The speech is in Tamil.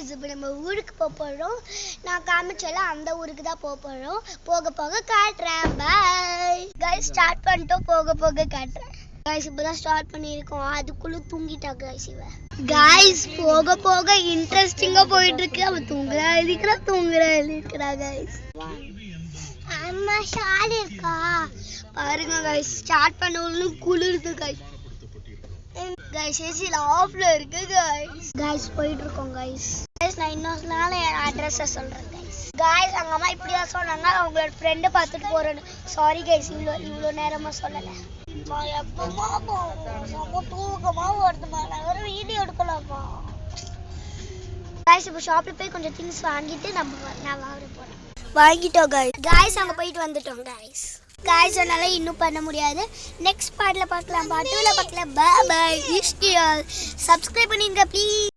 गाइस இப்போ நம்ம ஊருக்கு போறோம். நான் காமிச்சல அந்த ஊருக்கு தான் போறோம். போக போக காட்றேன். பை. गाइस ஸ்டார்ட் பண்ணிட்டோம். போக போக காட்றேன். गाइस இப்பதான் ஸ்டார்ட் பண்ணிருக்கோம். அதுக்குள்ள தூங்கிட்டா गाइस இவ. गाइस போக போக இன்ட்ரஸ்டிங்கா போயிட்டு இருக்கு. அவ தூங்குறா இருக்கறா गाइस. அம்மா ஷால் இருக்கா? பாருங்க गाइस ஸ்டார்ட் பண்ணனும் குளிருது गाइस. गाइस ஏசில ஆஃப்ல இருக்கு गाइस போயிட்டு இருக்கோம் गाइस நான் இன்னொருனால அட்ரஸ் சொல்றேன் गाइस அங்க அம்மா இப்படி தான் சொன்னாங்க அவங்களோட ஃப்ரெண்ட் பார்த்துட்டு போறேன்னு சாரி गाइस இவ்ளோ நேரமா சொல்லல எப்பமா நம்ம தூக்கமா வருதுமா நான் ஒரு வீடியோ எடுக்கலாமா गाइस இப்போ ஷாப்ல போய் கொஞ்சம் திங்ஸ் வாங்கிட்டு நான் வாங்க போறேன் வாங்கிட்டோம் गाइस அங்க போயிட்டு வந்துட்டோம் गाइस என்னால இன்னும் பண்ண முடியாது நெக்ஸ்ட் பார்ட்ல பார்க்கலாம் பார்ட் 2ல பார்க்கலாம் பை பை சப்ஸ்கிரைப் பண்ணிருங்க ப்ளீஸ்